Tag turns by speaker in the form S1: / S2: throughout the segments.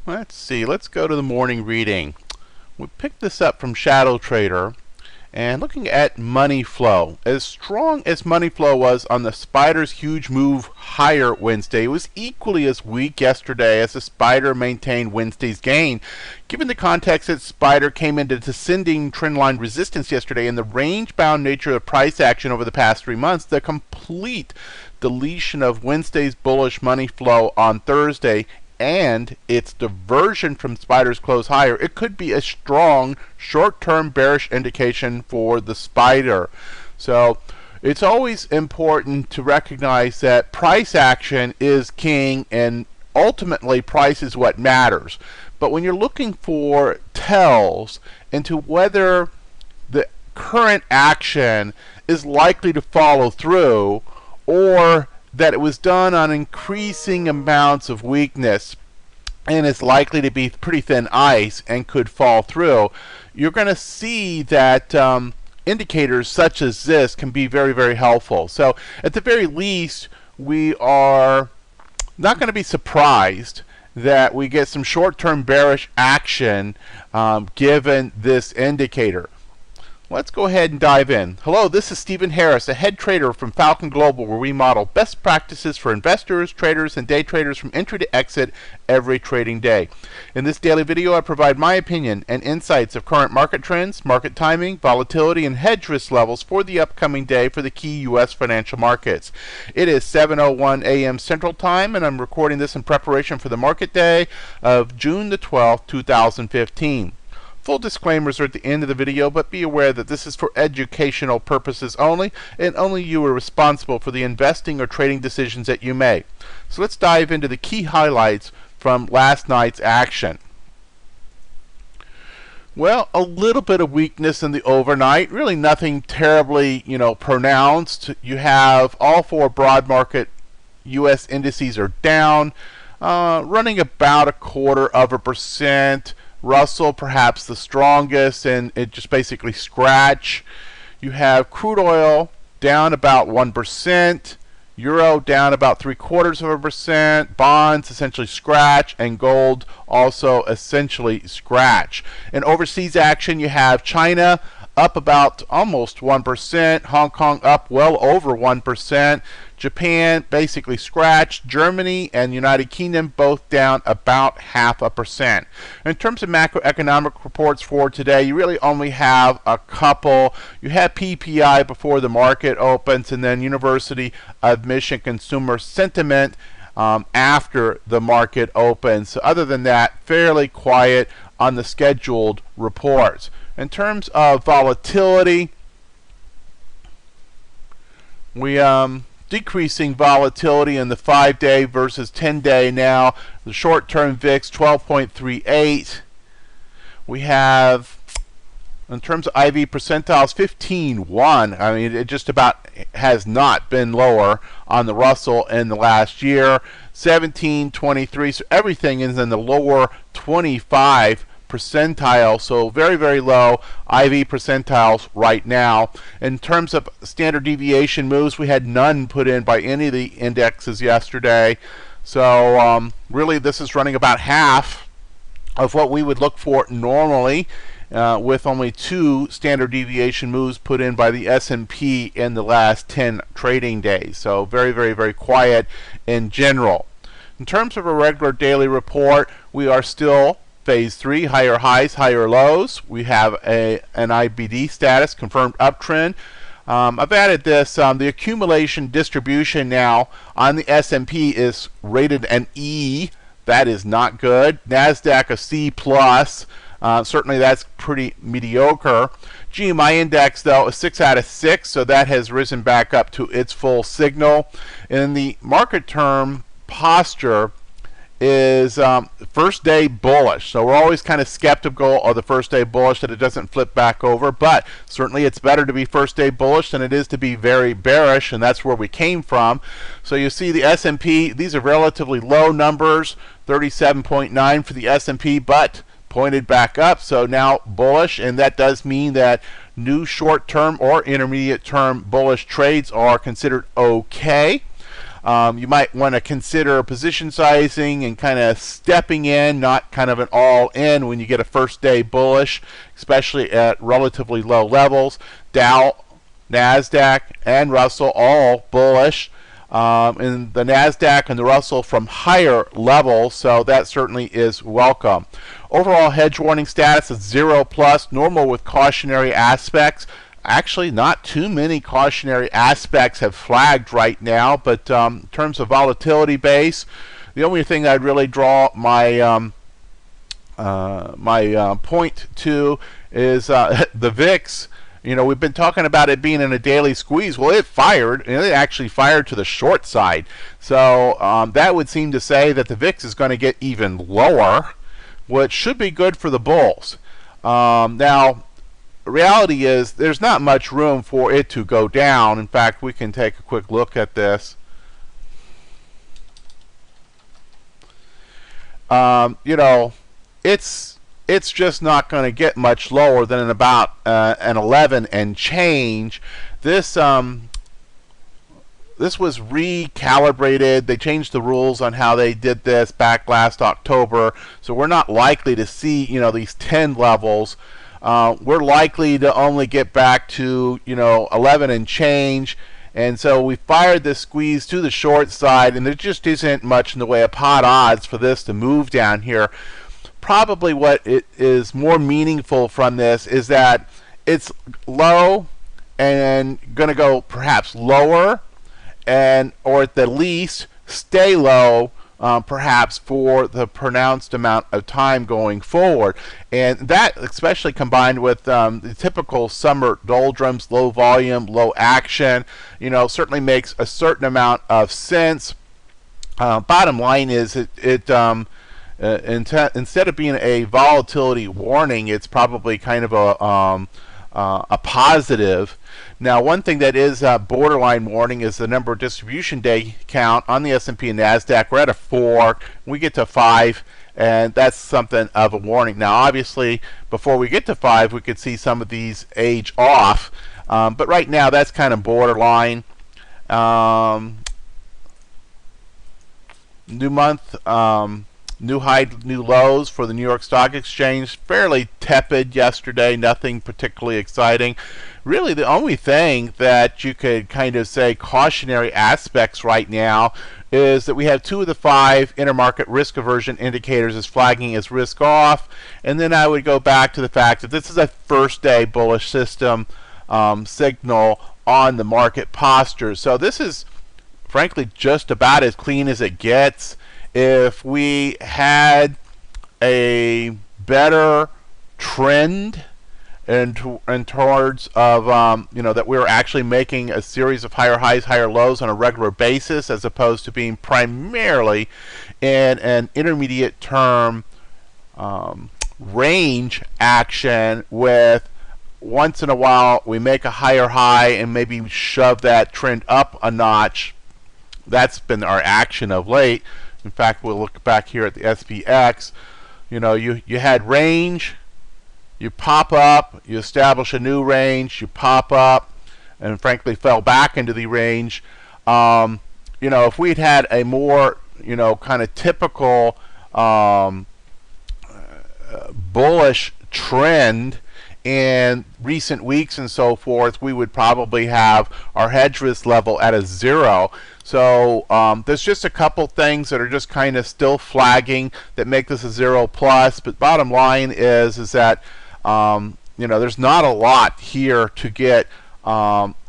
S1: Let's see. Let's go to the morning reading. We picked this up from Shadow Trader and looking at money flow. As strong as money flow was on the SPDR's huge move higher Wednesday, it was equally as weak yesterday as the SPDR maintained Wednesday's gain. Given the context that SPDR came into descending trendline resistance yesterday and the range-bound nature of price action over the past 3 months, the complete deletion of Wednesday's bullish money flow on Thursday and its diversion from SPDR's close higher, it could be a strong short-term bearish indication for the SPDR. So it's always important to recognize that price action is king and ultimately price is what matters. But when you're looking for tells into whether the current action is likely to follow through or that it was done on increasing amounts of weakness and is likely to be pretty thin ice and could fall through, you're going to see that indicators such as this can be very, very helpful. So at the very least, we are not going to be surprised that we get some short-term bearish action given this indicator. Let's go ahead and dive in. Hello, this is Stephen Harris, a head trader from Falcon Global, where we model best practices for investors, traders, and day traders from entry to exit every trading day. In this daily video, I provide my opinion and insights of current market trends, market timing, volatility, and hedge risk levels for the upcoming day for the key U.S. financial markets. It is 7:01 a.m. Central Time, and I'm recording this in preparation for the market day of June the 12th, 2015. Full disclaimers are at the end of the video, but be aware that this is for educational purposes only, and only you are responsible for the investing or trading decisions that you make. So let's dive into the key highlights from last night's action. Well, a little bit of weakness in the overnight, really nothing terribly, pronounced. You have all four broad market U.S. indices are down, running about 0.25%. Russell perhaps the strongest, and it just basically scratch. You have crude oil down about 1%, euro down about 0.75%, bonds essentially scratch, and gold also essentially scratch. In overseas action, you have China up about almost 1%, Hong Kong up well over 1%, Japan basically scratched, Germany and United Kingdom both down about 0.5%. In terms of macroeconomic reports for today, you really only have a couple. You have PPI before the market opens, and then University of Michigan consumer sentiment after the market opens. So other than that, fairly quiet on the scheduled reports. In terms of volatility, we decreasing volatility in the 5-day versus 10-day now. The short-term VIX 12.38. We have, in terms of IV percentiles, 15.1. I mean, it just about has not been lower on the Russell in the last year. 17.23. So everything is in the lower 25 percentile, so very, very low IV percentiles right now. In terms of standard deviation moves, we had none put in by any of the indexes yesterday. So really this is running about half of what we would look for normally, with only 2 standard deviation moves put in by the S&P in the last 10 trading days. So very, very, very quiet in general. In terms of a regular daily report, we are still Phase 3, higher highs, higher lows. We have an IBD status, confirmed uptrend. I've added this. The accumulation distribution now on the S&P is rated an E. That is not good. NASDAQ a C+. Certainly that's pretty mediocre. GMI index, though, a 6 out of 6, so that has risen back up to its full signal. In the market term posture, is first day bullish. So we're always kind of skeptical of the first day bullish that it doesn't flip back over, but certainly it's better to be first day bullish than it is to be very bearish, and that's where we came from. So you see the S&P, these are relatively low numbers, 37.9 for the S&P, but pointed back up, so now bullish, and that does mean that new short-term or intermediate-term bullish trades are considered okay. You might want to consider position sizing and kind of stepping in, not kind of an all-in when you get a first day bullish, especially at relatively low levels. Dow, NASDAQ, and Russell all bullish. And the NASDAQ and the Russell from higher levels, so that certainly is welcome. Overall hedge warning status is 0 plus, normal with cautionary aspects. Actually, not too many cautionary aspects have flagged right now, but in terms of volatility base, the only thing I'd really draw my point to is the VIX. You know, we've been talking about it being in a daily squeeze. Well, it fired, and it actually fired to the short side. So that would seem to say that the VIX is going to get even lower, which should be good for the bulls. Now, reality is there's not much room for it to go down. In fact, we can take a quick look at this. You know, it's just not going to get much lower than about an 11 and change. This was recalibrated. They changed the rules on how they did this back last October, so we're not likely to see, you know, these 10 levels. We're likely to only get back to, you know, 11 and change. And so we fired this squeeze to the short side, and there just isn't much in the way of pot odds for this to move down here. Probably what it is more meaningful from this is that it's low and going to go perhaps lower, and or at the least stay low perhaps for the pronounced amount of time going forward. And that, especially combined with the typical summer doldrums, low volume, low action, you know, certainly makes a certain amount of sense. Bottom line is instead of being a volatility warning, it's probably kind of a positive. Now, one thing that is a borderline warning is the number of distribution day count on the S&P and NASDAQ. We're at a 4. We get to 5, and that's something of a warning. Now, obviously, before we get to 5, we could see some of these age off. But right now, that's kind of borderline. New month. New high, new lows for the New York Stock Exchange. Fairly tepid yesterday, nothing particularly exciting. Really, the only thing that you could kind of say cautionary aspects right now is that we have 2 of the 5 intermarket risk aversion indicators as flagging as risk off. And then I would go back to the fact that this is a first day bullish system signal on the market posture. So this is frankly just about as clean as it gets. If we had a better trend in towards of you know, that we were actually making a series of higher highs, higher lows on a regular basis, as opposed to being primarily in an intermediate term range action with once in a while we make a higher high and maybe shove that trend up a notch. That's been our action of late. In fact, we'll look back here at the SPX. You know, you had range, you pop up, you establish a new range, you pop up, and frankly fell back into the range. You know, if we'd had a more, you know, kind of typical bullish trend in recent weeks and so forth, we would probably have our hedge risk level at a 0. So there's just a couple things that are just kind of still flagging that make this a 0 plus. But bottom line is that you know, there's not a lot here to get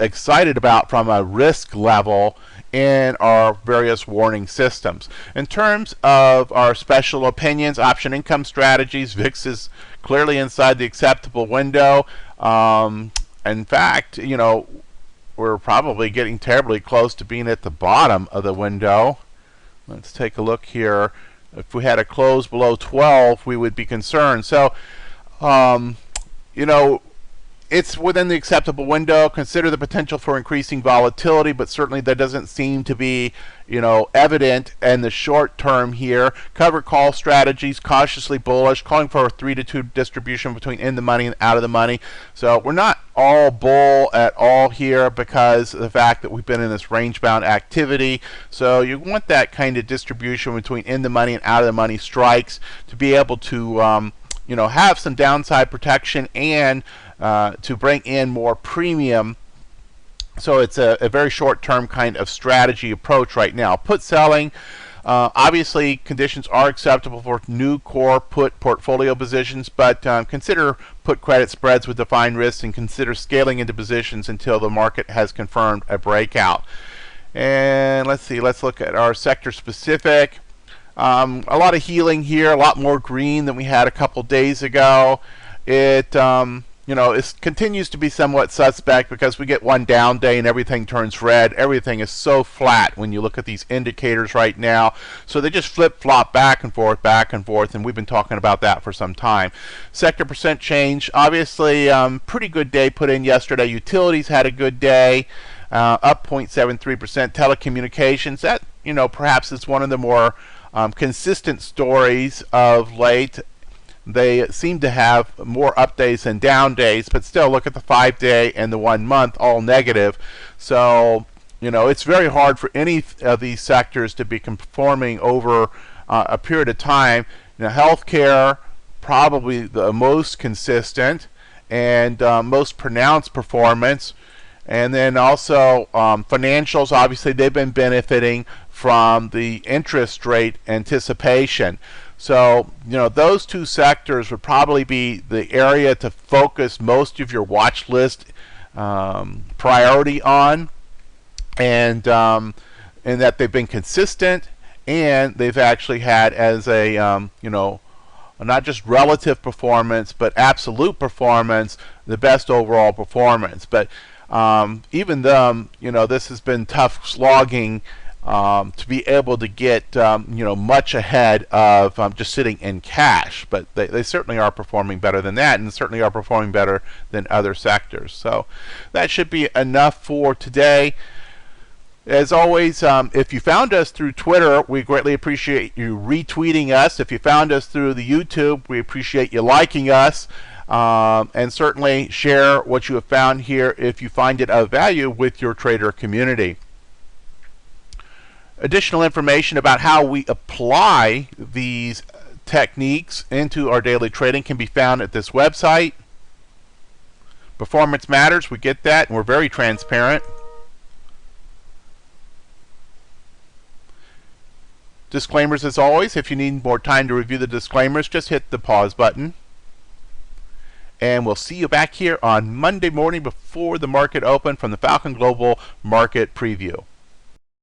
S1: excited about from a risk level in our various warning systems. In terms of our special opinions, option income strategies, VIX is clearly inside the acceptable window. In fact, you know, we're probably getting terribly close to being at the bottom of the window. Let's take a look here. If we had a close below 12, we would be concerned. So, you know, it's within the acceptable window. Consider the potential for increasing volatility, but certainly that doesn't seem to be, evident in the short term here. Cover call strategies, cautiously bullish, calling for a 3-to-2 distribution between in the money and out of the money. So we're not all bull at all here because of the fact that we've been in this range-bound activity. So you want that kind of distribution between in the money and out of the money strikes to be able to have some downside protection and to bring in more premium. So it's a very short-term kind of strategy approach right now. Put selling, obviously conditions are acceptable for new core put portfolio positions, but consider put credit spreads with defined risks and consider scaling into positions until the market has confirmed a breakout. And let's look at our sector specific. A lot of healing here, a lot more green than we had a couple days ago. It it continues to be somewhat suspect because we get one down day and everything turns red. Everything is so flat when you look at these indicators right now. So they just flip-flop back and forth, and we've been talking about that for some time. Sector percent change, obviously pretty good day put in yesterday. Utilities had a good day, up 0.73%. Telecommunications, that perhaps is one of the more consistent stories of late. They seem to have more up days than down days, but still look at the 5-day and the 1 month, all negative. So it's very hard for any of these sectors to be performing over a period of time. Healthcare probably the most consistent and most pronounced performance. And then also financials, obviously they've been benefiting from the interest rate anticipation. So, those two sectors would probably be the area to focus most of your watch list priority on, and that they've been consistent, and they've actually had as a, not just relative performance, but absolute performance, the best overall performance. But even though, this has been tough slogging, to be able to get much ahead of just sitting in cash, but they certainly are performing better than that, and certainly are performing better than other sectors. So that should be enough for today. As always, if you found us through Twitter, we greatly appreciate you retweeting us. If you found us through the YouTube, we appreciate you liking us. And certainly share what you have found here if you find it of value with your trader community. Additional information about how we apply these techniques into our daily trading can be found at this website. Performance matters, we get that, and we're very transparent. Disclaimers as always. If you need more time to review the disclaimers, just hit the pause button. And we'll see you back here on Monday morning before the market open from the Falcon Global Market Preview.